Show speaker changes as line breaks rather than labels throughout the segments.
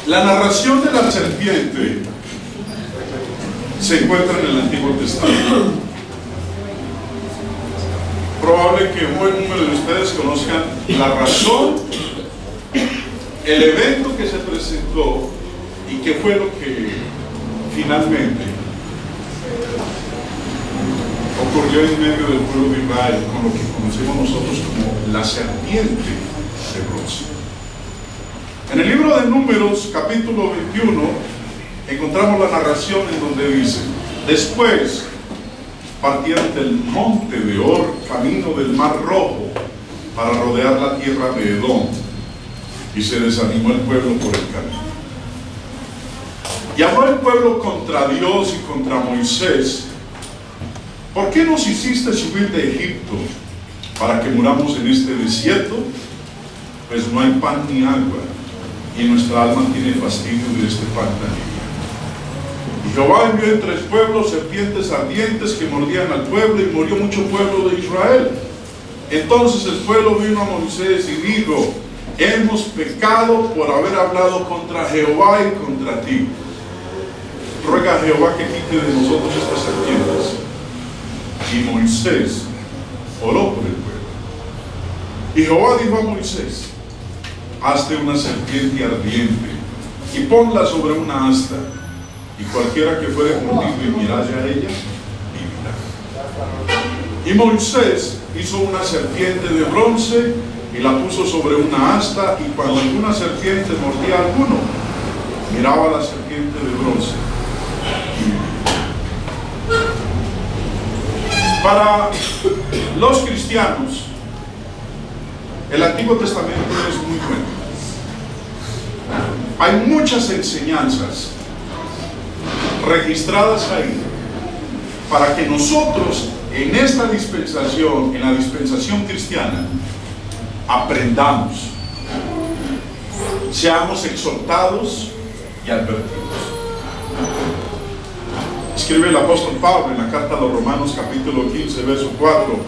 La narración de la serpiente se encuentra en el Antiguo Testamento. Probable que un buen número de ustedes conozcan la razón, el evento que se presentó y qué fue lo que finalmente ocurrió en medio del pueblo de Israel con lo que conocemos nosotros como la serpiente de bronce. En el libro de Números, capítulo 21, encontramos la narración en donde dice: después partieron del monte de Or, camino del Mar Rojo, para rodear la tierra de Edom, y se desanimó el pueblo por el camino. Y habló el pueblo contra Dios y contra Moisés: ¿por qué nos hiciste subir de Egipto para que muramos en este desierto? Pues no hay pan ni agua, y nuestra alma tiene fastidio de este pan tan liviano. Y Jehová envió entre el pueblo serpientes ardientes que mordían al pueblo, y murió mucho pueblo de Israel. Entonces el pueblo vino a Moisés y dijo: hemos pecado por haber hablado contra Jehová y contra ti. Ruega a Jehová que quite de nosotros estas serpientes. Y Moisés oró por el pueblo. Y Jehová dijo a Moisés: hazte una serpiente ardiente y ponla sobre una asta, y cualquiera que fuere mordido y mirase a ella, vivirá. Y Moisés hizo una serpiente de bronce y la puso sobre una asta, y cuando alguna serpiente mordía a alguno, miraba a la serpiente de bronce y vivía. Para los cristianos, el Antiguo Testamento es muy bueno. Hay muchas enseñanzas registradas ahí para que nosotros en esta dispensación, en la dispensación cristiana, aprendamos, seamos exhortados y advertidos. Escribe el apóstol Pablo en la carta a los Romanos capítulo 15 verso 4: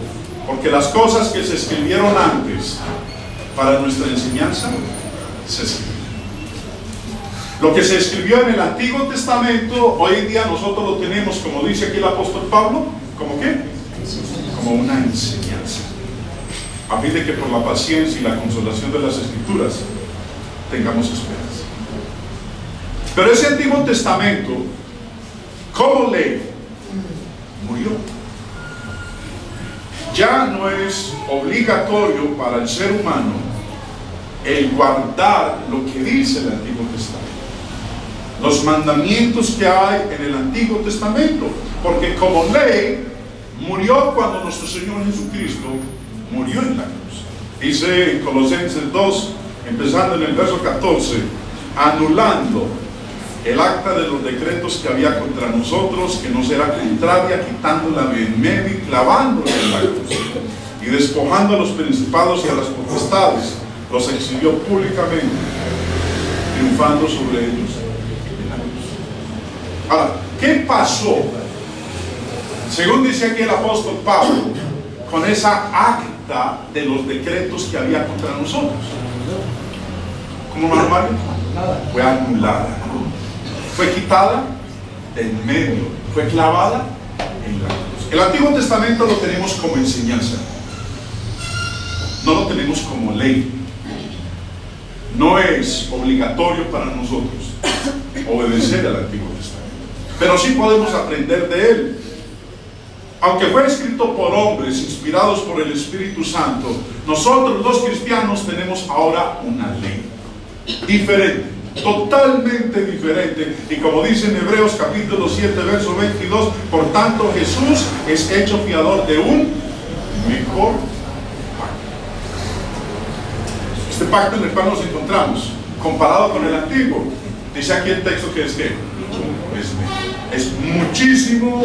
porque las cosas que se escribieron antes para nuestra enseñanza se escribieron. Lo que se escribió en el Antiguo Testamento, hoy en día nosotros lo tenemos, como dice aquí el apóstol Pablo, ¿como qué? Como una enseñanza, a fin de que por la paciencia y la consolación de las Escrituras tengamos esperanza. Pero ese Antiguo Testamento, como ley, murió. Ya no es obligatorio para el ser humano el guardar lo que dice el Antiguo Testamento, los mandamientos que hay en el Antiguo Testamento, porque como ley murió cuando nuestro Señor Jesucristo murió en la cruz. Dice en Colosenses 2, empezando en el verso 14: anulando el acta de los decretos que había contra nosotros, que nos era contraria, quitándola de en medio y clavándola en la cruz, y despojando a los principados y a las potestades, los exhibió públicamente, triunfando sobre ellos en la cruz. Ahora, ¿qué pasó, según dice aquí el apóstol Pablo, con esa acta de los decretos que había contra nosotros? ¿Cómo normal? Fue anulada, fue quitada de en medio, fue clavada en la cruz. El Antiguo Testamento lo tenemos como enseñanza, no lo tenemos como ley. No es obligatorio para nosotros obedecer al Antiguo Testamento, pero sí podemos aprender de él. Aunque fue escrito por hombres inspirados por el Espíritu Santo, nosotros los cristianos tenemos ahora una ley diferente, totalmente diferente. Y como dice en Hebreos capítulo 7 verso 22: por tanto Jesús es hecho fiador de un mejor pacto. Este pacto en el cual nos encontramos, comparado con el antiguo, dice aquí el texto que es que es muchísimo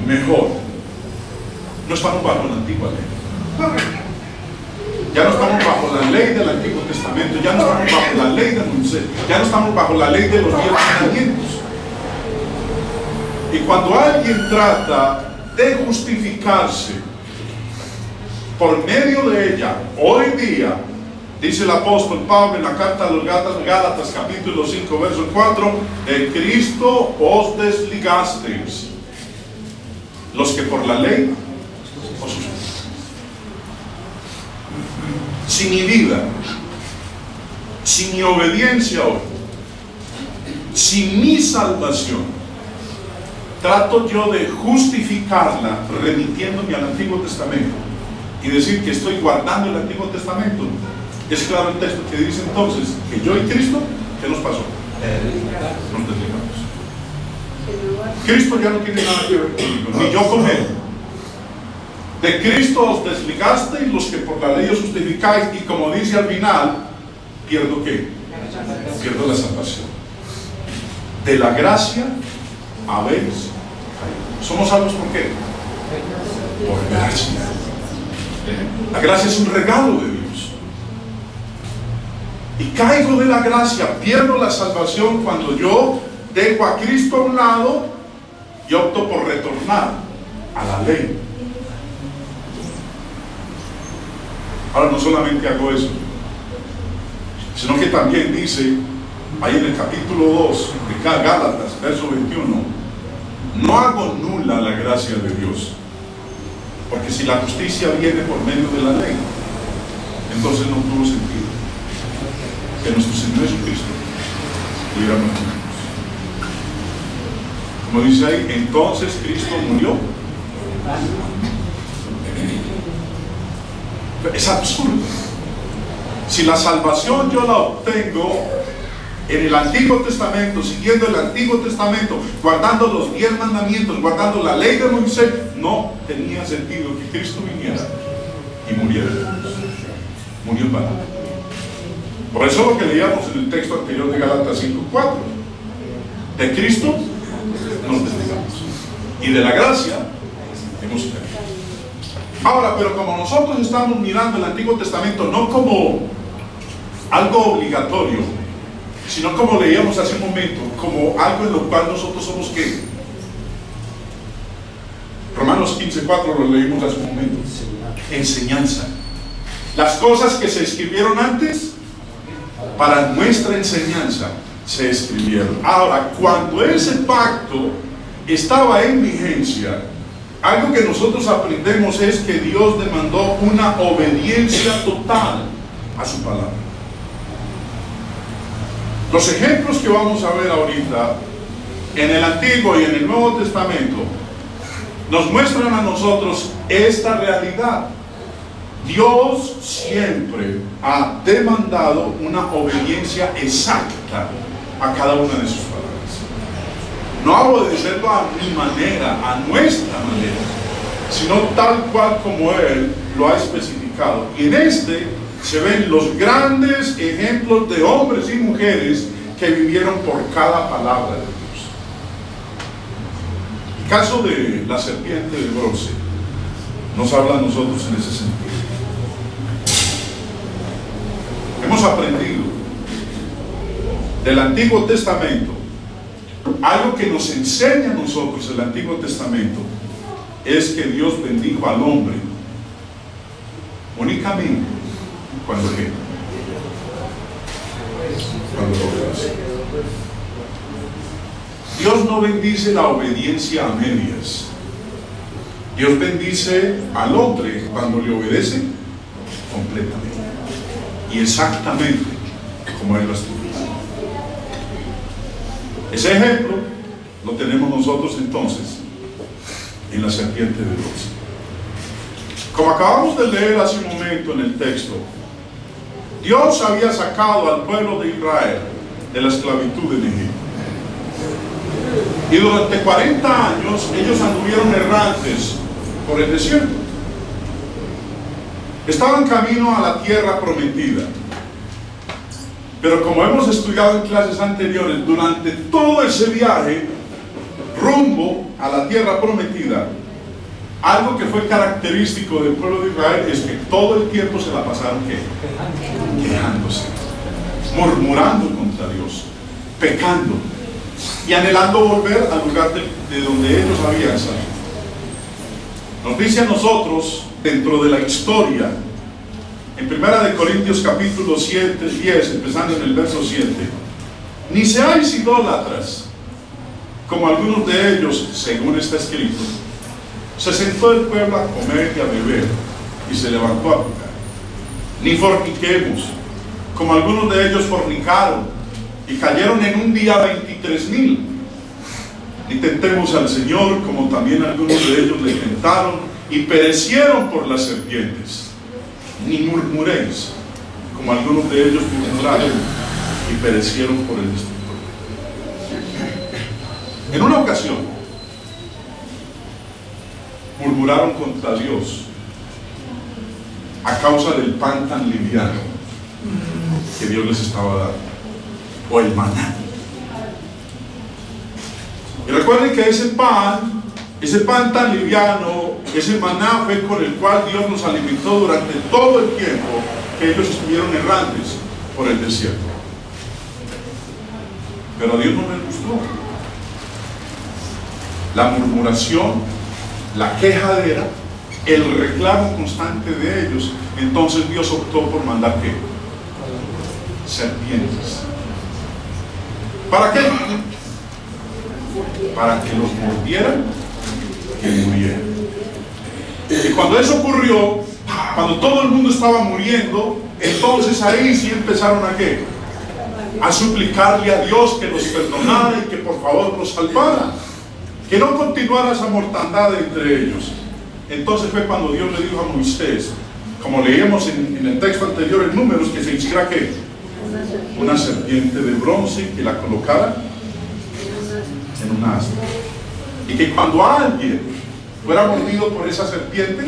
mejor. No estamos bajo la antigua ley, ya no estamos bajo la ley del Antiguo Testamento, ya no estamos bajo la ley de Moisés, ya no estamos bajo la ley de los 10 mandamientos. Y cuando alguien trata de justificarse por medio de ella, hoy día, Dice el apóstol Pablo en la carta a los Gálatas capítulo 5 verso 4: de Cristo os desligasteis, los que por la ley os sujetan. Si mi vida, si mi obediencia hoy, si mi salvación, trato yo de justificarla remitiéndome al Antiguo Testamento y decir que estoy guardando el Antiguo Testamento, es claro el texto que dice entonces que yo y Cristo, ¿qué nos pasó? Nos desligamos. Cristo ya no tiene nada que ver conmigo, ni yo con Él. De Cristo os desligasteis, los que por la ley os justificáis, y como dice al final, ¿pierdo qué? Pierdo la salvación. De la gracia habéis caído. ¿Somos salvos por qué? Por gracia. La gracia es un regalo de Dios. Y caigo de la gracia, pierdo la salvación cuando yo dejo a Cristo a un lado y opto por retornar a la ley. Ahora, no solamente hago eso, sino que también dice ahí en el capítulo 2 de Gálatas, verso 21, no hago nula la gracia de Dios, porque si la justicia viene por medio de la ley, entonces no tuvo sentido que nuestro Señor Jesucristo pudiera morir. Como dice ahí, entonces Cristo murió. Es absurdo. Si la salvación yo la obtengo en el Antiguo Testamento, siguiendo el Antiguo Testamento, guardando los 10 mandamientos, guardando la ley de Moisés, no tenía sentido que Cristo viniera y muriera. Murió para nada. Por eso lo que leíamos en el texto anterior de Gálatas 5:4, de Cristo nos desligamos y de la gracia hemos caído. Ahora, pero como nosotros estamos mirando el Antiguo Testamento no como algo obligatorio, sino como leíamos hace un momento, como algo en lo cual nosotros somos ¿qué? Romanos 15:4 lo leímos hace un momento. Enseñanza. Las cosas que se escribieron antes para nuestra enseñanza se escribieron. Ahora, cuando ese pacto estaba en vigencia, algo que nosotros aprendemos es que Dios demandó una obediencia total a su palabra. Los ejemplos que vamos a ver ahorita en el Antiguo y en el Nuevo Testamento nos muestran a nosotros esta realidad. Dios siempre ha demandado una obediencia exacta a cada una de sus palabras. No a obedecerlo a mi manera, a nuestra manera, sino tal cual como Él lo ha especificado. Y en este se ven los grandes ejemplos de hombres y mujeres que vivieron por cada palabra de Dios. El caso de la serpiente de bronce nos habla a nosotros en ese sentido. Hemos aprendido del Antiguo Testamento algo que nos enseña a nosotros el Antiguo Testamento, es que Dios bendijo al hombre únicamente cuando lo obedece. Dios no bendice la obediencia a medias. Dios bendice al hombre cuando le obedece completamente y exactamente como Él lo estudió. Ese ejemplo lo tenemos nosotros entonces en la serpiente de bronce. Como acabamos de leer hace un momento en el texto, Dios había sacado al pueblo de Israel de la esclavitud en Egipto. Y durante 40 años ellos anduvieron errantes por el desierto. Estaban camino a la tierra prometida. Pero como hemos estudiado en clases anteriores, durante todo ese viaje rumbo a la tierra prometida, algo que fue característico del pueblo de Israel es que todo el tiempo se la pasaron ¿qué? Quejándose, murmurando contra Dios, pecando y anhelando volver al lugar de donde ellos habían salido. Nos dice a nosotros, dentro de la historia en 1 Corintios capítulo 10, empezando en el verso 7, ni seáis idólatras, como algunos de ellos, según está escrito, se sentó el pueblo a comer y a beber, y se levantó a pecar. Ni forniquemos, como algunos de ellos fornicaron, y cayeron en un día 23,000. Ni tentemos al Señor, como también algunos de ellos le tentaron, y perecieron por las serpientes. Ni murmuréis, como algunos de ellos murmuraron, y perecieron por el destructor. En una ocasión, murmuraron contra Dios a causa del pan tan liviano que Dios les estaba dando, o el maná. Y recuerden que ese pan tan liviano, ese maná fue con el cual Dios nos alimentó durante todo el tiempo que ellos estuvieron errantes por el desierto. Pero a Dios no les gustó la murmuración, la quejadera, el reclamo constante de ellos. Entonces Dios optó por mandar ¿qué? Serpientes. ¿Para qué? Para que los mordieran y murieran. Y cuando eso ocurrió, cuando todo el mundo estaba muriendo, entonces ahí sí empezaron a ¿qué? A suplicarle a Dios que los perdonara y que por favor los salvara, que no continuara esa mortandad entre ellos. Entonces fue cuando Dios le dijo a Moisés, como leíamos en el texto anterior en Números, que se hiciera ¿qué? Una serpiente de bronce, que la colocara en un asta, y que cuando alguien fuera mordido por esa serpiente,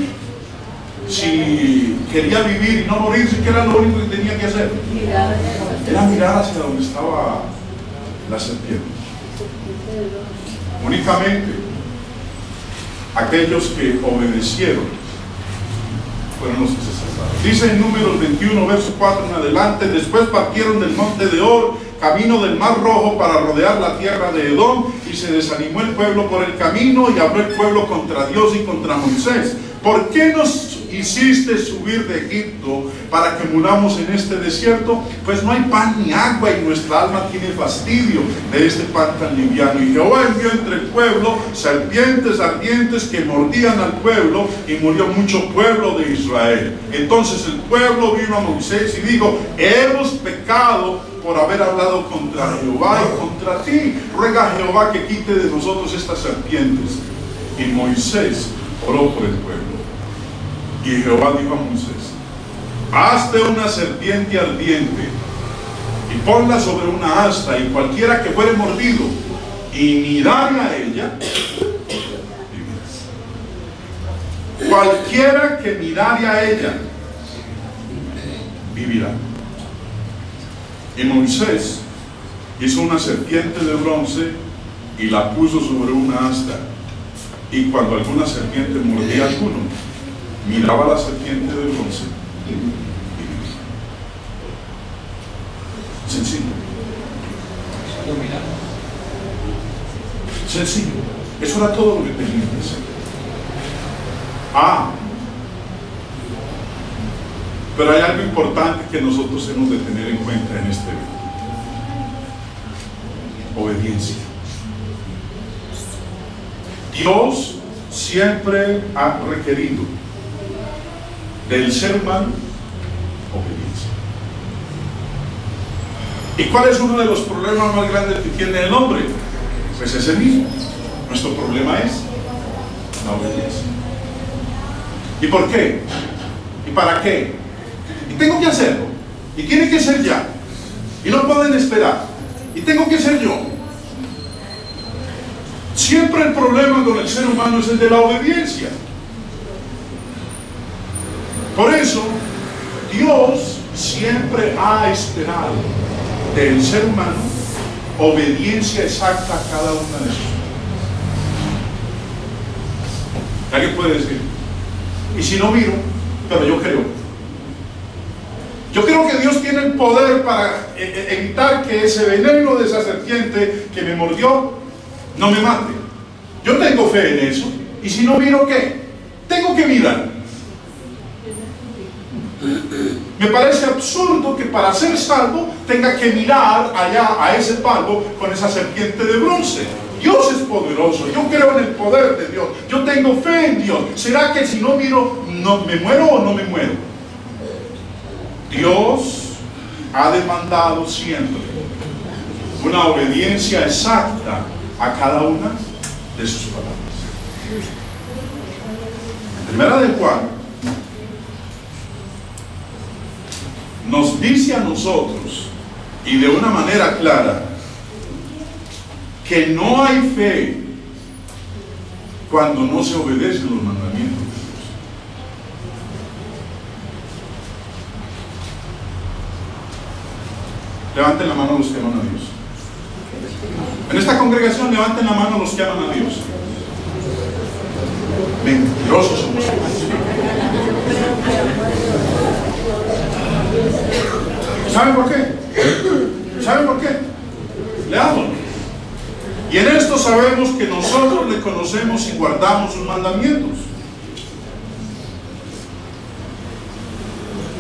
si quería vivir y no morirse, ¿qué era lo único que tenía que hacer? Era mirar hacia donde estaba la serpiente. Únicamente aquellos que obedecieron fueron los que se salvaron. Dice en Números 21, verso 4 en adelante: después partieron del monte de Or, camino del Mar Rojo, para rodear la tierra de Edom, y se desanimó el pueblo por el camino, y habló el pueblo contra Dios y contra Moisés: ¿por qué nos hiciste subir de Egipto para que muramos en este desierto? Pues no hay pan ni agua, y nuestra alma tiene fastidio de este pan tan liviano. Y Jehová envió entre el pueblo serpientes ardientes que mordían al pueblo, y murió mucho pueblo de Israel. Entonces el pueblo vino a Moisés y dijo: hemos pecado por haber hablado contra Jehová y contra ti. Ruega a Jehová que quite de nosotros estas serpientes. Y Moisés oró por el pueblo. Y Jehová dijo a Moisés: hazte una serpiente ardiente y ponla sobre una asta, y cualquiera que fuere mordido y mirare a ella, vivirá. Cualquiera que mirare a ella, vivirá. Y Moisés hizo una serpiente de bronce y la puso sobre una asta, y cuando alguna serpiente mordía a alguno, miraba la serpiente de bronce y vivía. Sencillo. Sencillo. Eso era todo lo que tenía que hacer. Pero hay algo importante que nosotros hemos de tener en cuenta en este video: obediencia. Dios siempre ha requerido del ser humano obediencia. ¿Y cuál es uno de los problemas más grandes que tiene el hombre? Pues ese mismo. Nuestro problema es la obediencia. ¿Y por qué? ¿Y para qué? Y tengo que hacerlo, y tiene que ser ya, y no pueden esperar, y tengo que ser yo. Siempre el problema con el ser humano es el de la obediencia. Por eso Dios siempre ha esperado del ser humano obediencia exacta a cada una de sus cosas. ¿Alguien puede decir? Y si no miro, pero yo creo. Yo creo que Dios tiene el poder para evitar que ese veneno de esa serpiente que me mordió no me mate. Yo tengo fe en eso. Y si no miro, ¿qué? Tengo que mirar. Me parece absurdo que para ser salvo tenga que mirar allá a ese palo con esa serpiente de bronce. Dios es poderoso, yo creo en el poder de Dios, yo tengo fe en Dios. ¿Será que si no miro, no me muero o no me muero? Dios ha demandado siempre una obediencia exacta a cada una de sus palabras. En Primera de Juan nos dice a nosotros, y de una manera clara, que no hay fe cuando no se obedecen los mandamientos de Dios. Levanten la mano los que aman a Dios. En esta congregación levanten la mano los que aman a Dios. Mentirosos somos. ¿Saben por qué? ¿Saben por qué? Leámoslo. Y en esto sabemos que nosotros le conocemos y guardamos sus mandamientos.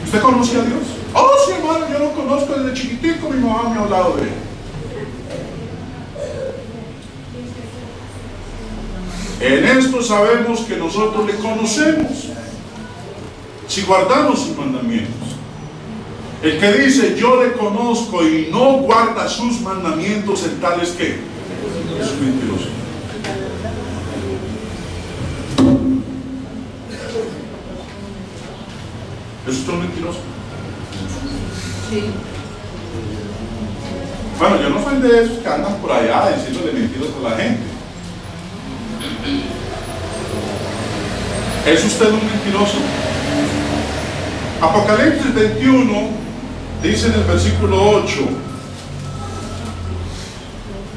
¿Usted conoce a Dios? Oh, sí, hermano, yo lo conozco desde chiquitico, mi mamá me ha hablado de él. En esto sabemos que nosotros le conocemos si guardamos sus mandamientos. El que dice yo le conozco y no guarda sus mandamientos, el tal es que es un mentiroso. ¿Es usted un mentiroso? Sí. Bueno, yo no soy de esos que andan por allá diciéndole mentiras a la gente. ¿Es usted un mentiroso? Apocalipsis 21 dice en el versículo 8,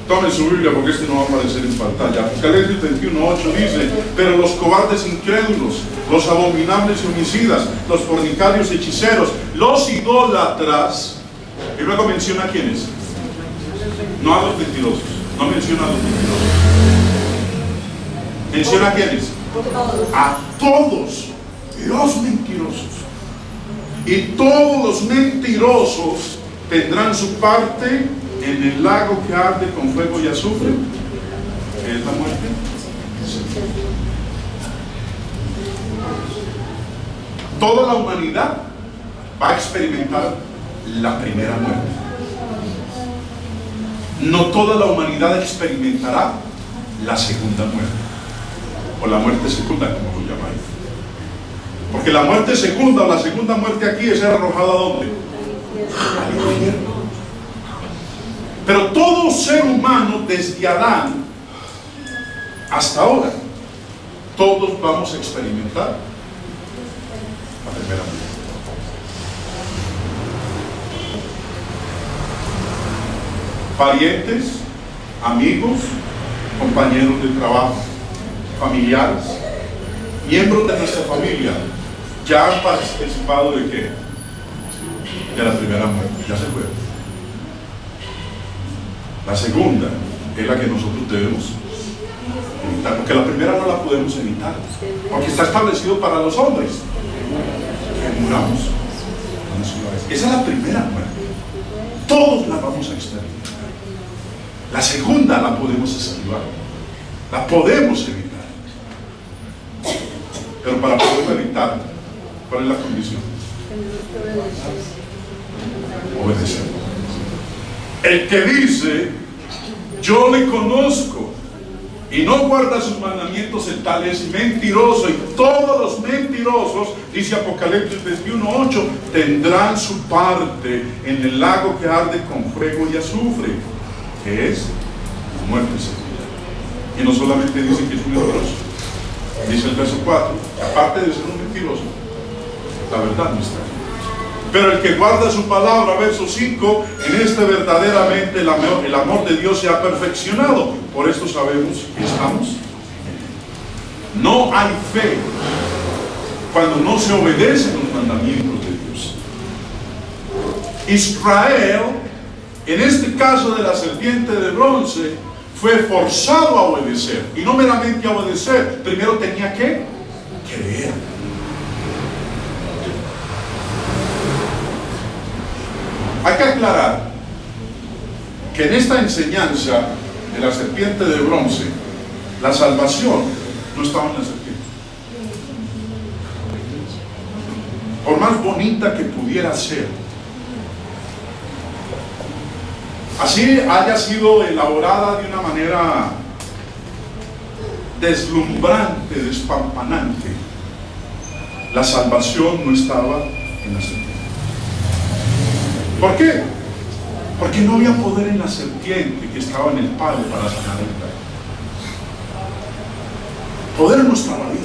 tomen su Biblia porque este no va a aparecer en pantalla. Apocalipsis 21:8 dice: pero los cobardes incrédulos, los abominables y homicidas, los fornicarios y hechiceros, los idólatras, y luego menciona a quiénes, no a los mentirosos, no menciona a los mentirosos, menciona a quiénes, a todos los mentirosos. Y todos los mentirosos tendrán su parte en el lago que arde con fuego y azufre, que es la muerte. Toda la humanidad va a experimentar la primera muerte. No toda la humanidad experimentará la segunda muerte, o la muerte segunda, como lo llamáis. Porque la muerte segunda, o la segunda muerte aquí, es ser arrojada ¿a dónde? Al infierno. Pero todo ser humano, desde Adán hasta ahora, todos vamos a experimentar la primera muerte. Parientes, amigos, compañeros de trabajo, familiares, miembros de nuestra familia, ya han participado de qué? De la primera muerte, ya se fue. La segunda es la que nosotros debemos evitar, porque la primera no la podemos evitar, porque está establecido para los hombres que muramos una sola vez. Esa es la primera muerte, todos la vamos a experimentar. La segunda la podemos esquivar, la podemos evitar, pero para poder evitar, ¿cuál es la condición? Obedecer. El que dice yo le conozco y no guarda sus mandamientos, el tal es mentiroso, y todos los mentirosos, dice Apocalipsis 21:8, tendrán su parte en el lago que arde con fuego y azufre, que es muerte segura. Y no solamente dice que es un mentiroso, dice el verso 4, que aparte de ser un mentiroso, la verdad no está. Pero el que guarda su palabra, verso 5, en este verdaderamente el amor de Dios se ha perfeccionado. Por esto sabemos que estamos. No hay fe cuando no se obedecen los mandamientos de Dios. Israel, en este caso de la serpiente de bronce, fue forzado a obedecer. Y no meramente a obedecer, primero tenía que creer. Hay que aclarar que en esta enseñanza de la serpiente de bronce, la salvación no estaba en la serpiente. Por más bonita que pudiera ser, así haya sido elaborada de una manera deslumbrante, despampanante, la salvación no estaba en la serpiente. ¿Por qué? Porque no había poder en la serpiente que estaba en el palo para sanar el pecado. Poder no estaba ahí.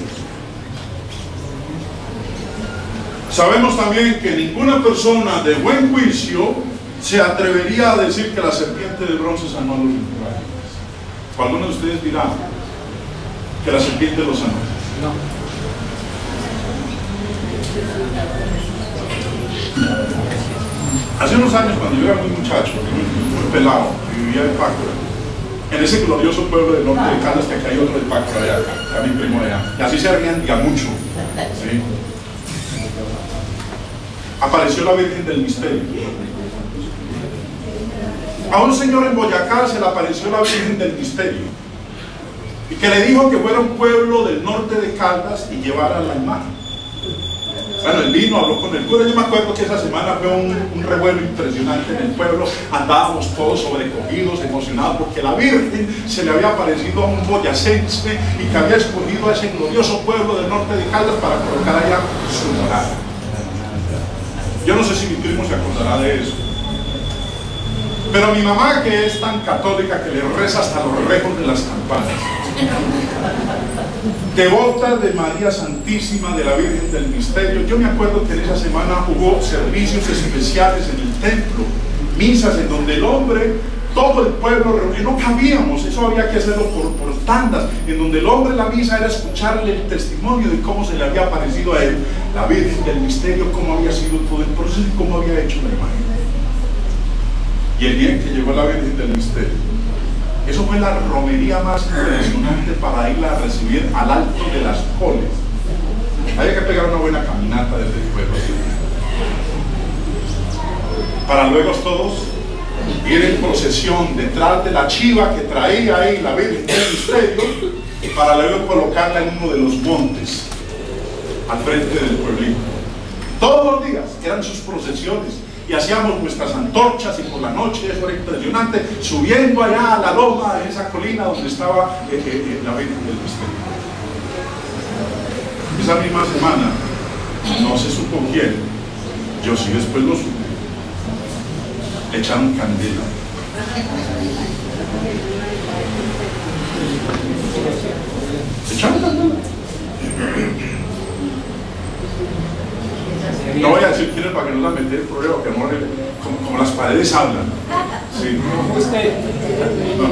Sabemos también que ninguna persona de buen juicio se atrevería a decir que la serpiente de bronce sanó a los israelitas. ¿Alguno de ustedes dirá que la serpiente lo sanó? No. Hace unos años, cuando yo era muy muchacho, muy pelado, y vivía en Pácora, en ese glorioso pueblo del norte de Caldas, que acá hay otro de Pácora, allá, a mi primo allá, y así se rían ya mucho, ¿sí? Apareció la Virgen del Misterio. A un señor en Boyacá se le apareció la Virgen del Misterio, y que le dijo que fuera a un pueblo del norte de Caldas y llevara la imagen. Bueno, él vino, habló con el cura. Yo me acuerdo que esa semana fue un revuelo impresionante en el pueblo. Andábamos todos sobrecogidos, emocionados, porque la Virgen se le había aparecido a un boyacense y que había escogido a ese glorioso pueblo del norte de Caldas para colocar allá su morada. Yo no sé si mi primo se acordará de eso, pero mi mamá, que es tan católica que le reza hasta los rejos de las campanas, devota de María Santísima, de la Virgen del Misterio. Yo me acuerdo que en esa semana hubo servicios especiales en el templo, misas en donde el hombre, todo el pueblo, no cabíamos, eso había que hacerlo por tandas, en donde el hombre en la misa era escucharle el testimonio de cómo se le había aparecido a él la Virgen del Misterio, cómo había sido todo el proceso y cómo había hecho la imagen. Y el día en que llegó la Virgen del Misterio, eso fue la romería más impresionante para irla a recibir al Alto de las Coles. Había que pegar una buena caminata desde el pueblo, para luego todos ir en procesión detrás de la chiva que traía ahí la Virgen del Misterio, para luego colocarla en uno de los montes al frente del pueblito. Todos los días eran sus procesiones y hacíamos nuestras antorchas, y por la noche eso era impresionante, subiendo allá a la loma de esa colina donde estaba la Virgen del Misterio. Esa misma semana, no se supo quién, yo sí después lo supe, echaron candela. Echaron candela. No voy a decir quién es para que no la meta el problema, que no, como las paredes hablan. Sí. No,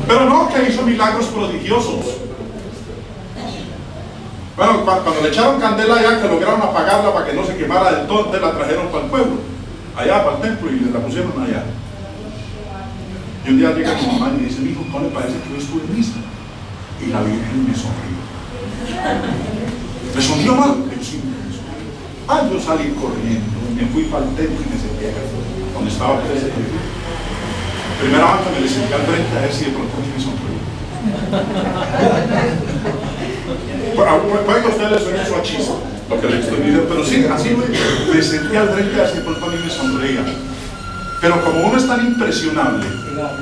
pero no, que hizo milagros prodigiosos. Bueno, cuando le echaron candela allá, que lograron apagarla para que no se quemara del todo, la trajeron para el pueblo, allá para el templo, y la pusieron allá. Y un día llega mi mamá y me dice: hijo, ¿cómo le parece que yo estuve en misa? Y la Virgen me sonrió. ¿Me sonrió mal? Sí, me sonrió. Ah, yo salí corriendo, me fui para el templo y me senté donde estaba presente. Primera banca me le senté al frente a ver si de pronto me sonrió. Puede que a ustedes les suene eso a chiste, lo que le estoy diciendo, pero sí, así me senté al frente a ver si de pronto a mí me sonreía. Pero como uno es tan impresionable,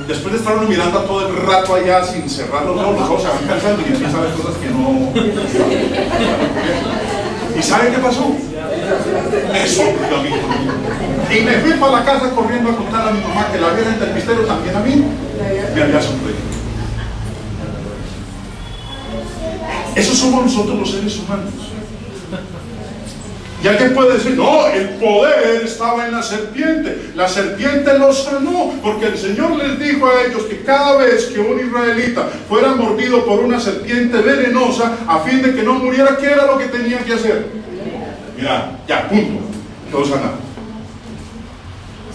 después de estar uno mirando a todo el rato allá sin cerrar los ojos se van cansando y empiezan a ver cosas que no. ¿Y saben qué pasó? Me sonrió a mí. Y me fui para la casa corriendo a contar a mi mamá que la Virgen del Misterio también a mí me había sonreído. Esos somos nosotros los seres humanos. Y alguien puede decir: no, el poder estaba en la serpiente. La serpiente los sanó, porque el Señor les dijo a ellos que cada vez que un israelita fuera mordido por una serpiente venenosa, a fin de que no muriera, ¿qué era lo que tenía que hacer? Mira, ya, punto, todo sanado.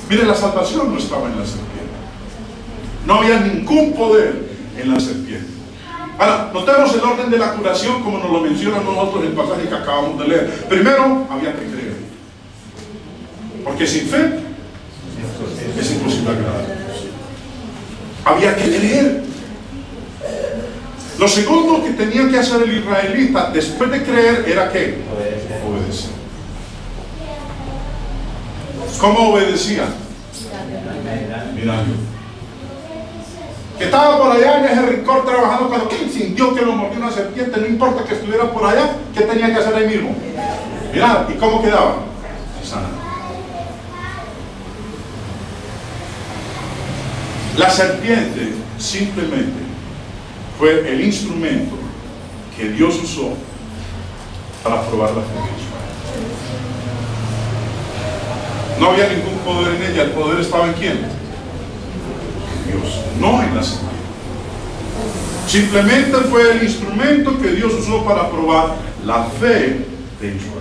Mire, la salvación no estaba en la serpiente. No había ningún poder en la serpiente. Ahora, notemos el orden de la curación como nos lo menciona nosotros el pasaje que acabamos de leer. Primero, había que creer. Porque sin fe es imposible agradar a Dios. Había que creer. Lo segundo que tenía que hacer el israelita después de creer era ¿qué? Obedecer. ¿Cómo obedecía? Mirando. Que estaba por allá en ese rincón trabajando cuando sintió que lo mordió una serpiente, no importa que estuviera por allá, ¿qué tenía que hacer ahí mismo? Mirad, ¿y cómo quedaba? Sana. La serpiente simplemente fue el instrumento que Dios usó para probar la fe de Israel. No había ningún poder en ella, el poder estaba en ¿quién? Dios, no en la serpiente. Simplemente fue el instrumento que Dios usó para probar la fe de Israel.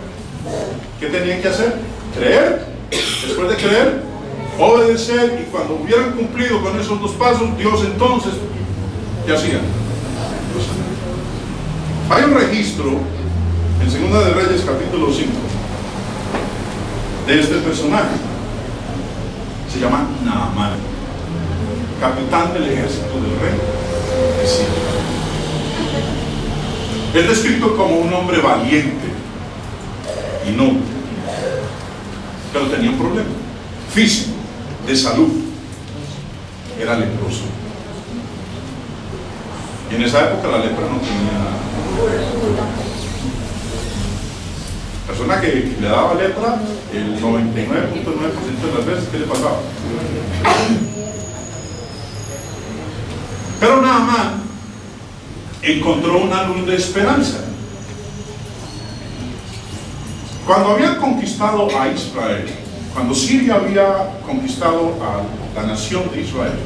¿Qué tenían que hacer? Creer. Después de creer, obedecer, y cuando hubieran cumplido con esos dos pasos, Dios entonces, ¿qué hacía? Hay un registro en Segunda de Reyes capítulo 5 de este personaje. Se llama Naamán, capitán del ejército del rey de Siria. Es descrito como un hombre valiente y noble, pero tenía un problema físico, de salud. Era leproso. Y en esa época la lepra no tenía. Persona que le daba lepra, el 99.9% de las veces, ¿qué le pasaba? Pero Naamán encontró una luz de esperanza. Cuando habían conquistado a Israel, cuando Siria había conquistado a la nación de Israel,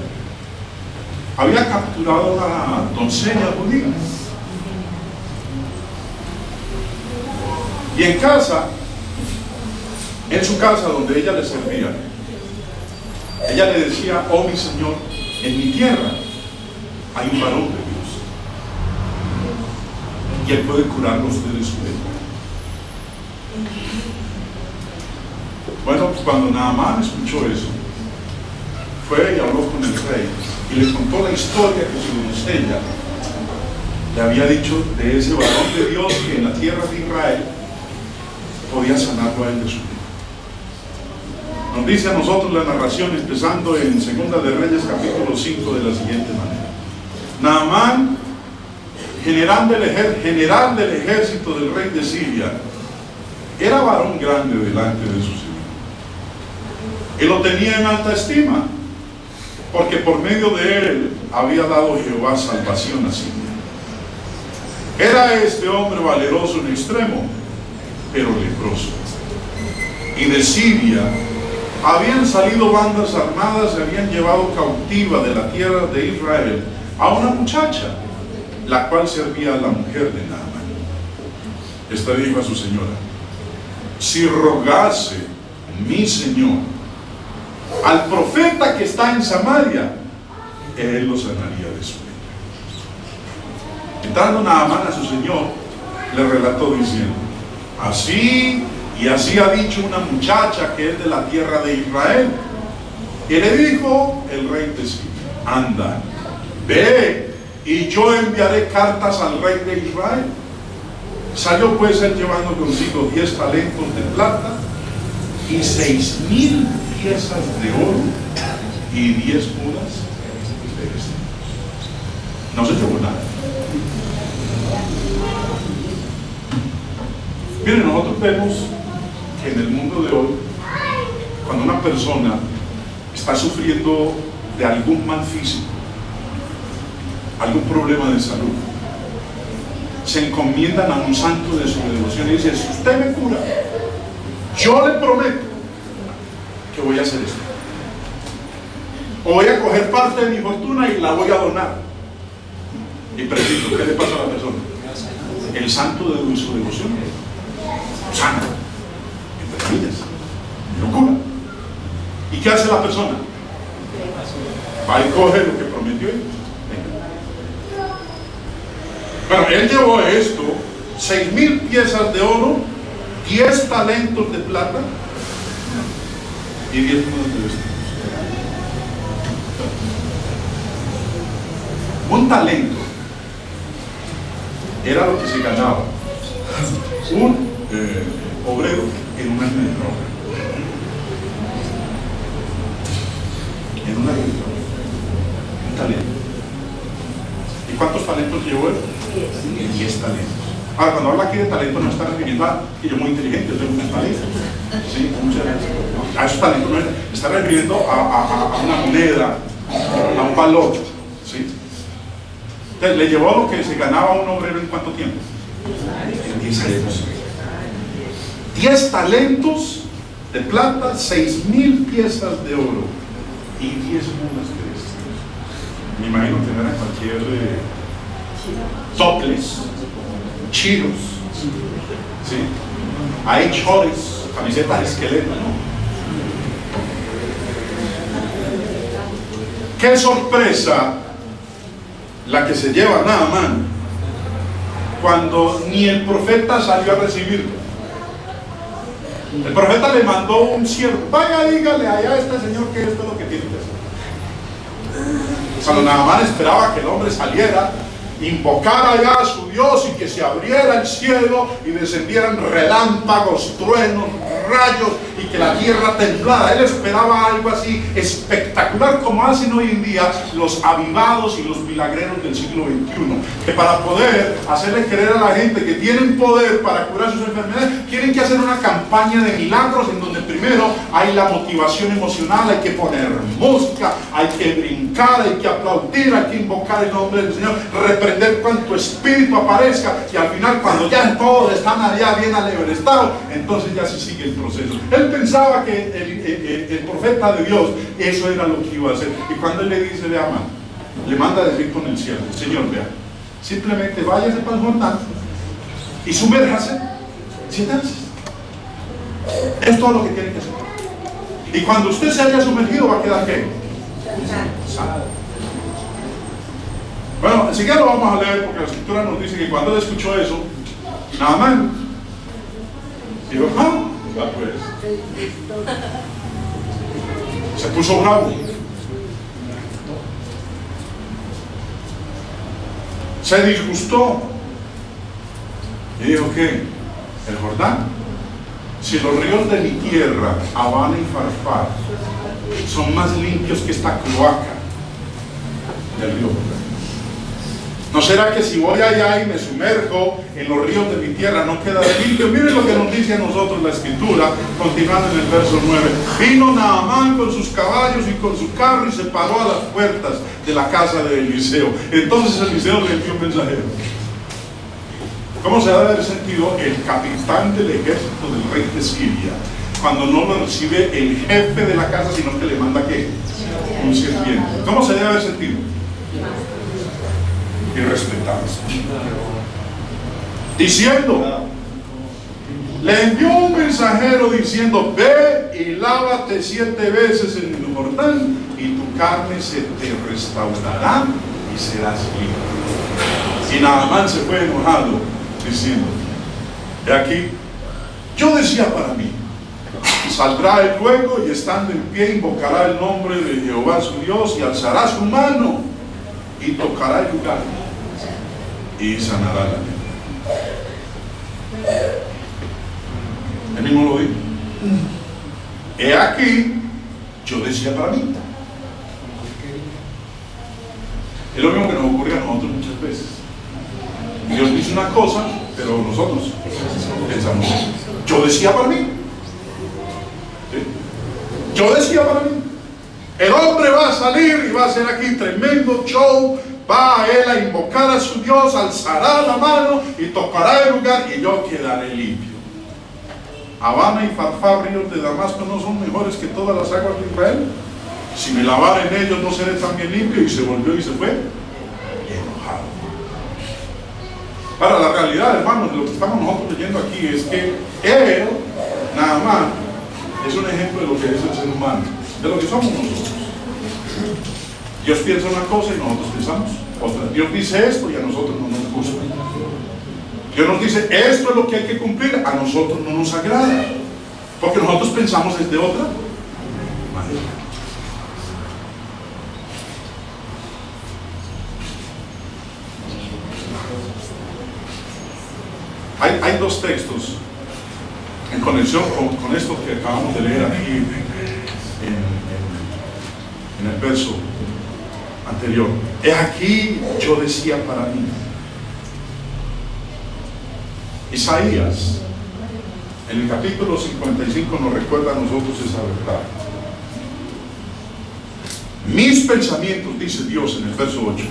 había capturado a una doncella judía. Y en casa, en su casa donde ella le servía, ella le decía: oh mi Señor, en mi tierra hay un varón de Dios y él puede curarlo a usted de su lepra. Bueno, pues cuando Naamán escuchó eso, fue y habló con el rey y le contó la historia que su doncella le había dicho de ese varón de Dios que en la tierra de Israel podía sanarlo a él de su lepra. Nos dice a nosotros la narración, empezando en Segunda de Reyes capítulo 5, de la siguiente manera: Naamán, general del ejército del rey de Siria, era varón grande delante de su Señor. Él lo tenía en alta estima, porque por medio de él había dado Jehová salvación a Siria. Era este hombre valeroso en extremo, pero leproso. Y de Siria habían salido bandas armadas y habían llevado cautiva de la tierra de Israel a una muchacha, la cual servía a la mujer de Naamán. Esta dijo a su señora: si rogase mi señor al profeta que está en Samaria, él lo sanaría de su lepra. Entrando Naamán a su señor, le relató diciendo: así y así ha dicho una muchacha que es de la tierra de Israel. Y le dijo el rey de Siria: anda, ve, y yo enviaré cartas al rey de Israel. Salió pues él llevando consigo 10 talentos de plata y 6,000 piezas de oro y 10 mudas de vestidos. No se llevó nada. Miren, nosotros vemos que en el mundo de hoy, cuando una persona está sufriendo de algún mal físico, algún problema de salud, se encomiendan a un santo de su devoción y dicen: si usted me cura, yo le prometo que voy a hacer esto, o voy a coger parte de mi fortuna y la voy a donar. Y preciso, ¿qué le pasa a la persona? El santo de su devoción sana, entre comillas, lo cura. ¿Y qué hace la persona? Va y coge lo que prometió. Bueno, él llevó esto, 6,000 piezas de oro, 10 talentos de plata y 10 mudas de vestidos. Un talento era lo que se ganaba un obrero en un año de trabajo. En un año de trabajo. Un talento. ¿Y cuántos talentos llevó él? 10 talentos. Ahora, cuando habla aquí de talento, no está refiriendo a que yo muy inteligente, yo tengo un talento. ¿Sí? A esos talentos no está refiriendo a una moneda, a un valor. ¿Sí? Entonces, le llevó lo que se ganaba un obrero en cuánto tiempo? En 10 años. 10 talentos de plata, 6,000 piezas de oro y 10 mudas de vestidos. Me imagino tener a cualquier toples, chiros, ¿sí? Hay chores, camisetas de esqueleto, ¿no? ¡Qué sorpresa la que se lleva Naamán cuando ni el profeta salió a recibirlo! El profeta le mandó un siervo: vaya, dígale allá a este señor que esto es lo que tiene que hacer. Cuando Naamán esperaba que el hombre saliera, invocara ya a su Dios y que se abriera el cielo y descendieran relámpagos, truenos, rayos y que la tierra temblara. Él esperaba algo así espectacular como hacen hoy en día los avivados y los milagreros del siglo XXI, que para poder hacerle creer a la gente que tienen poder para curar sus enfermedades, tienen que hacer una campaña de milagros en donde primero hay la motivación emocional, hay que poner música, hay que brincar, hay que aplaudir, hay que invocar el nombre del Señor, reprender cuanto espíritu aparezca, y al final, cuando ya todos están allá bien alebrestados, entonces ya se sigue el proceso. Él pensaba que el profeta de Dios eso era lo que iba a hacer, y cuando él le dice: vea, man, le manda a decir con el cielo: Señor, vea, simplemente váyase para el Jordán y sumérjase 7 veces. Es todo lo que tiene que hacer, y cuando usted se haya sumergido va a quedar ¿qué? Sano. Bueno, enseguida lo vamos a leer, porque la escritura nos dice que cuando él escuchó eso, Naamán dijo: ah, ya pues. Se puso bravo, se disgustó y dijo: ¿qué? ¿El Jordán? Si los ríos de mi tierra, Habana y Farfar, son más limpios que esta cloaca del río Jordán, ¿no será que si voy allá y me sumerjo en los ríos de mi tierra no queda limpio? Miren lo que nos dice a nosotros la escritura, continuando en el verso 9. Vino Naamán con sus caballos y con su carro y se paró a las puertas de la casa de Eliseo. Entonces Eliseo le envió un mensajero. ¿Cómo se debe haber sentido el capitán del ejército del rey de Siria cuando no lo recibe el jefe de la casa, sino que le manda ¿qué? Un sirviente? ¿Cómo se debe haber sentido? Irrespetables, diciendo, le envió un mensajero diciendo: ve y lávate 7 veces en el Jordán y tu carne se te restaurará y serás libre. Y Naamán se fue enojado diciendo: he aquí, yo decía para mí, saldrá él luego y estando en pie invocará el nombre de Jehová su Dios y alzará su mano y tocará el lugar y sanará la lepra. Él mismo lo dijo: he aquí, yo decía para mí. Es lo mismo que nos ocurre a nosotros muchas veces. Dios dice una cosa, pero nosotros pensamos: yo decía para mí. ¿Sí? Yo decía para mí. El hombre va a salir y va a hacer aquí tremendo show. Va a él a invocar a su Dios, alzará la mano y tocará el lugar y yo quedaré limpio. Habana y Farfar, ríos de Damasco, ¿no son mejores que todas las aguas de Israel? Si me lavara en ellos, ¿no seré también limpio? Y se volvió y se fue enojado. Ahora, la realidad, hermanos, de lo que estamos nosotros leyendo aquí es que él, Naamán, es un ejemplo de lo que es el ser humano, de lo que somos nosotros. Dios piensa una cosa y nosotros pensamos otra. Dios dice esto y a nosotros no nos gusta. Dios nos dice, esto es lo que hay que cumplir, a nosotros no nos agrada, porque nosotros pensamos desde otra manera. Hay dos textos en conexión con esto que acabamos de leer aquí en el verso anterior. Es aquí yo decía para mí. Isaías, en el capítulo 55, nos recuerda a nosotros esa verdad. Mis pensamientos, dice Dios en el verso 8,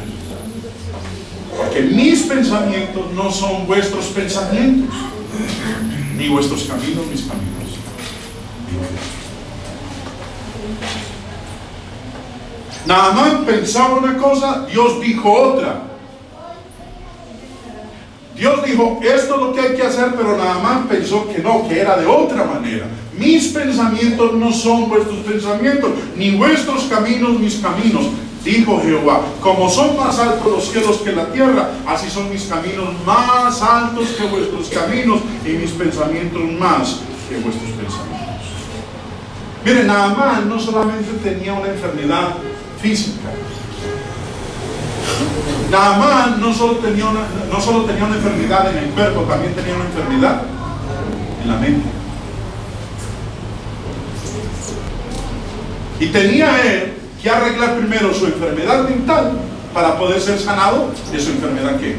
porque mis pensamientos no son vuestros pensamientos, ni vuestros caminos mis caminos. Naamán pensaba una cosa, Dios dijo otra. Dios dijo, esto es lo que hay que hacer, pero Naamán pensó que no, que era de otra manera. Mis pensamientos no son vuestros pensamientos, ni vuestros caminos mis caminos, dijo Jehová. Como son más altos los cielos que la tierra, así son mis caminos más altos que vuestros caminos, y mis pensamientos más que vuestros pensamientos. Miren, Naamán no solamente tenía una enfermedad física. Naamán no solo tenía una enfermedad en el cuerpo, también tenía una enfermedad en la mente. Y tenía él que arreglar primero su enfermedad mental para poder ser sanado de su enfermedad ¿qué?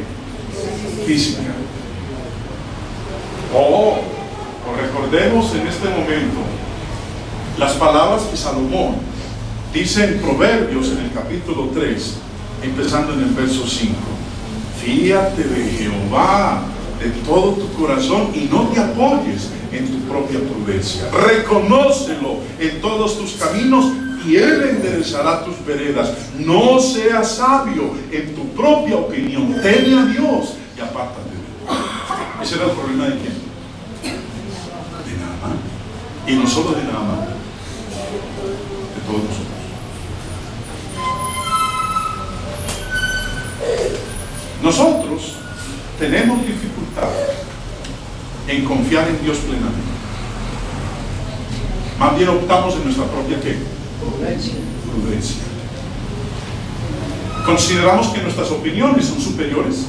Física. Recordemos en este momento las palabras que Salomón dice en Proverbios en el capítulo 3, empezando en el verso 5. Fíate de Jehová de todo tu corazón y no te apoyes en tu propia prudencia. Reconócelo en todos tus caminos y Él enderezará tus veredas. No seas sabio en tu propia opinión. Teme a Dios y apártate de Él. Ese era el problema de quién? De Naamán. Y no solo de Naamán, de todos nosotros. Nosotros tenemos dificultad en confiar en Dios plenamente. Más bien optamos en nuestra propia ¿qué? Prudencia. Consideramos que nuestras opiniones son superiores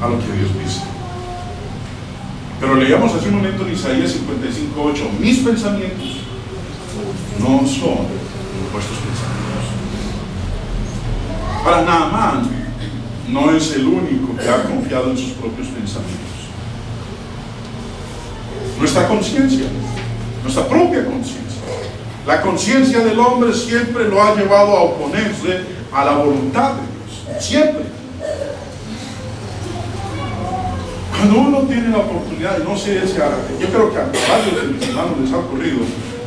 a lo que Dios dice. Pero leíamos hace un momento en Isaías 55:8, mis pensamientos no son vuestros pensamientos. Para Naamán no es el único que ha confiado en sus propios pensamientos. Nuestra conciencia, nuestra propia conciencia, la conciencia del hombre siempre lo ha llevado a oponerse a la voluntad de Dios. Siempre. Cuando uno tiene la oportunidad, no sé, yo creo que a varios de mis hermanos les ha ocurrido,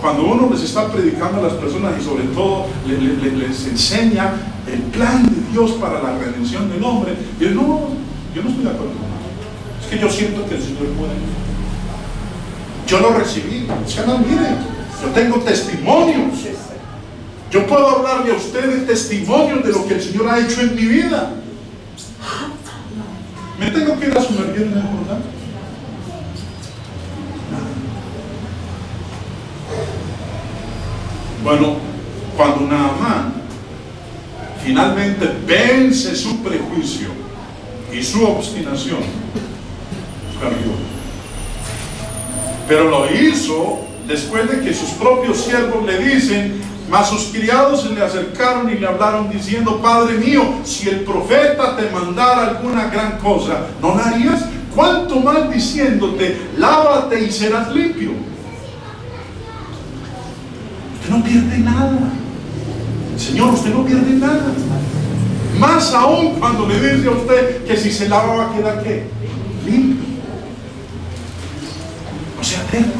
cuando uno les está predicando a las personas y sobre todo les enseña el plan de Dios para la redención del hombre, y no, yo no estoy de acuerdo con eso. Es que yo siento que el Señor puede. Yo lo recibí. Miren, yo tengo testimonios. Yo puedo hablarle a ustedes testimonios de lo que el Señor ha hecho en mi vida. ¿Me tengo que ir a sumergir en el Jordán? Bueno, cuando Naamán finalmente vence su prejuicio y su obstinación, cambió. Pero lo hizo después de que sus propios siervos le dicen, mas sus criados se le acercaron y le hablaron diciendo, Padre mío, si el profeta te mandara alguna gran cosa, ¿no la harías? ¿Cuánto más diciéndote, lávate y serás limpio? Usted no pierde nada. Señor, usted no pierde nada. Más aún cuando le dice a usted que si se lava va a quedar ¿qué? Limpio. No sea terco.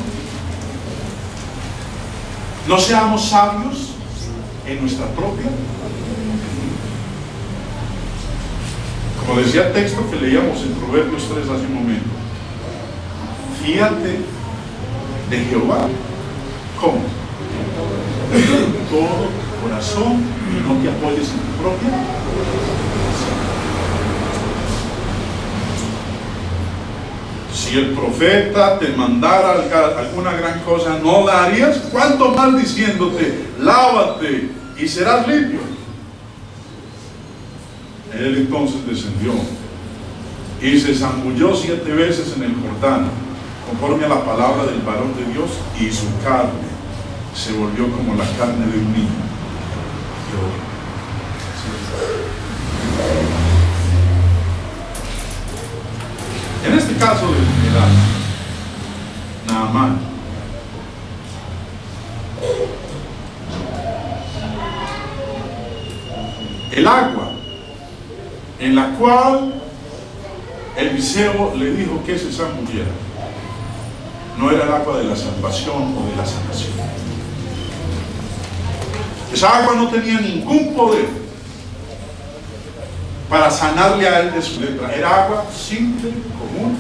No seamos sabios en nuestra propia. Como decía el texto que leíamos en Proverbios 3 hace un momento. Fíate de Jehová. ¿Cómo? Con todo corazón y no te apoyes en tu propia. Si el profeta te mandara alguna gran cosa, ¿no la harías? ¿Cuánto mal diciéndote, lávate y serás limpio? Él entonces descendió y se zambulló 7 veces en el Jordán, conforme a la palabra del varón de Dios, y su carne se volvió como la carne de un niño. En este caso del general Naamán, el agua en la cual Eliseo le dijo que se zambulliera no era el agua de la salvación o de la sanación. Esa agua no tenía ningún poder para sanarle a él de su lepra. Era agua simple, común.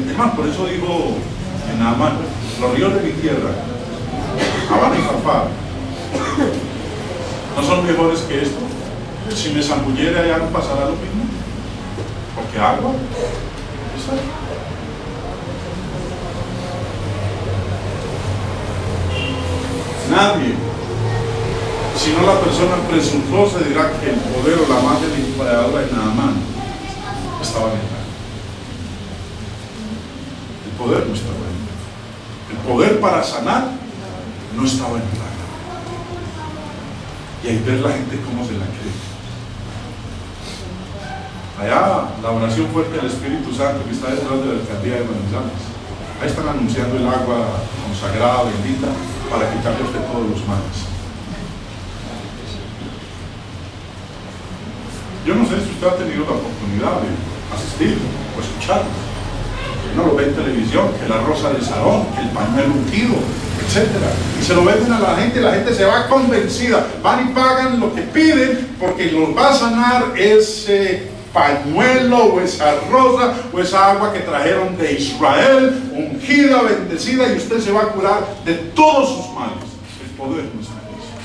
Además, por eso dijo en Naamán, los ríos de mi tierra, Habana y Farfar, no son mejores que esto. Si me zambulliera ya no pasará lo mismo, porque agua es agua. Nadie, sino la persona presuntuosa, dirá que el poder o la magia limpiadora de Naamán estaba en él. El poder no estaba en él. El poder para sanar no estaba en él. Y ahí ver la gente cómo se la cree. Allá la oración fuerte del Espíritu Santo que está detrás de la alcaldía de Manizales. Ahí están anunciando el agua consagrada, bendita, para quitarle a usted todos los males. Yo no sé si usted ha tenido la oportunidad de asistir o escuchar. Uno lo ve en televisión, que la rosa de Sarón, que el pañuelo ungido, etc. Y se lo venden a la gente se va convencida. Van y pagan lo que piden porque los va a sanar ese pañuelo o esa rosa o esa agua que trajeron de Israel, ungida, bendecida, y usted se va a curar de todos sus males. El poder no está en eso.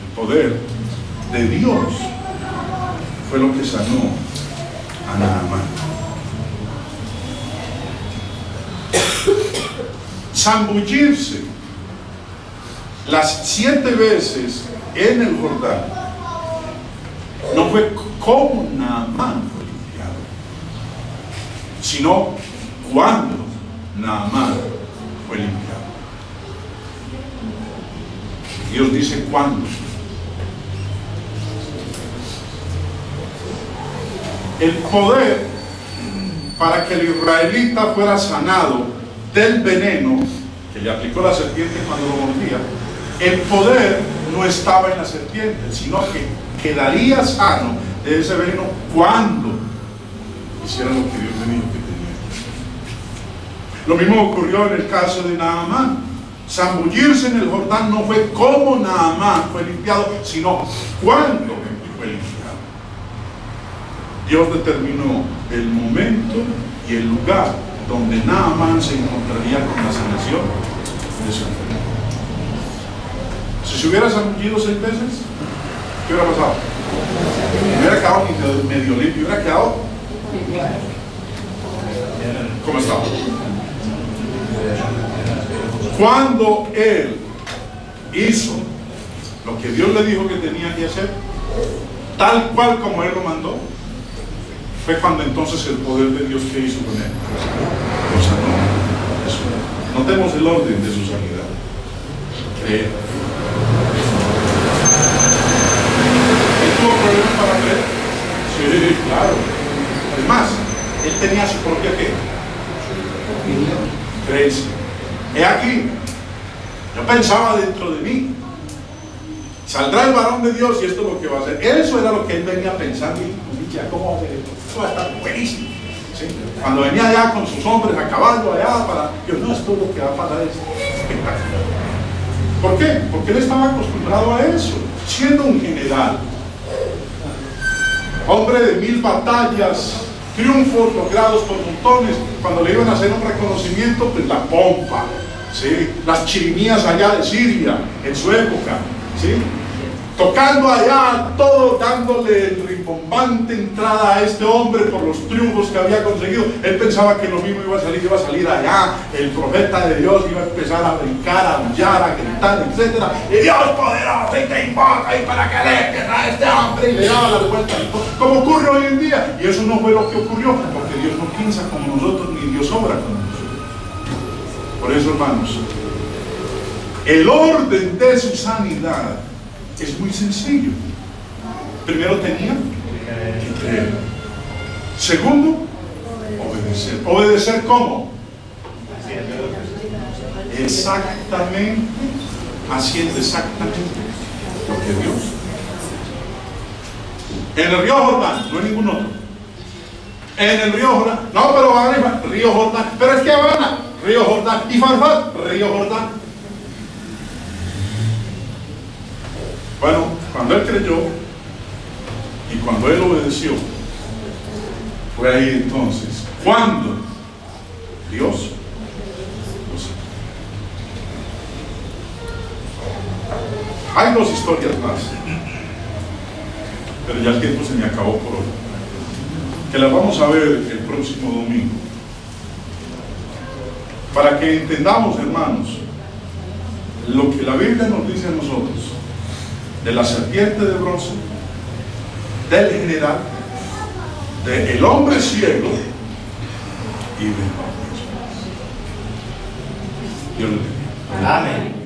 El poder de Dios fue lo que sanó a Naamán. Zambullirse las 7 veces en el Jordán no fue como Naamán fue limpiado, sino cuando Naamán fue limpiado. Dios dice cuándo. El poder para que el israelita fuera sanado del veneno que le aplicó la serpiente cuando lo mordía, el poder no estaba en la serpiente, sino que quedaría sano de ese veneno cuando hiciera lo que Dios le dijo que tenía. Lo mismo ocurrió en el caso de Naamán. Zambullirse en el Jordán no fue como Naamán fue limpiado, sino cuando fue limpiado. Dios determinó el momento y el lugar donde Naamán se encontraría con la sanación de su enfermedad. Si se hubiera zambullido 6 veces, ¿qué hubiera pasado? Hubiera quedado medio limpio, hubiera quedado ¿cómo estaba? Cuando él hizo lo que Dios le dijo que tenía que hacer, tal cual como él lo mandó, fue cuando entonces el poder de Dios que hizo con él lo sanó. Eso. Notemos el orden de su sanidad. Creer. ¿Él tuvo problemas para creer? Sí, claro. Es más, él tenía su propia ¿qué? Creencia. He aquí, yo pensaba dentro de mí, saldrá el varón de Dios y esto es lo que va a hacer. Eso era lo que él venía pensando y ya cómo va a hacer esto. Esto va a estar buenísimo. ¿Sí? Cuando venía allá con sus hombres a caballo allá para, yo no, esto es lo que va a pasar, es espectacular. ¿Por qué? Porque él estaba acostumbrado a eso, siendo un general, hombre de 1000 batallas, triunfos logrados por montones. Cuando le iban a hacer un reconocimiento, pues la pompa, ¿sí? Las chirimías allá de Siria en su época, ¿sí? tocando allá, todo dándole rimbombante entrada a este hombre por los triunfos que había conseguido. Él pensaba que lo mismo iba a salir allá, el profeta de Dios iba a empezar a brincar, a aullar, a gritar, etc. Y Dios poderoso, y te invoca, y para que alejes a este hombre, y le daba la vuelta, como ocurre hoy en día. Y eso no fue lo que ocurrió, porque Dios no piensa como nosotros, ni Dios obra como nosotros. Por eso, hermanos, el orden de su sanidad es muy sencillo. Primero tenía que creer. Segundo, obedecer. ¿Obedecer cómo? Exactamente, haciendo exactamente lo que Dios. En el río Jordán, no hay ningún otro. En el río Jordán, no, pero van a río Jordán, pero es que Habana, río Jordán, y Farfat, río Jordán. Bueno, cuando él creyó y cuando él obedeció, fue ahí entonces cuando Dios lo sacó. Hay dos historias más, pero ya el tiempo se me acabó por hoy, que las vamos a ver el próximo domingo, para que entendamos, hermanos, lo que la Biblia nos dice a nosotros de la serpiente de bronce, del general, del hombre ciego y del hombre. Dios lo bendiga.
Amén.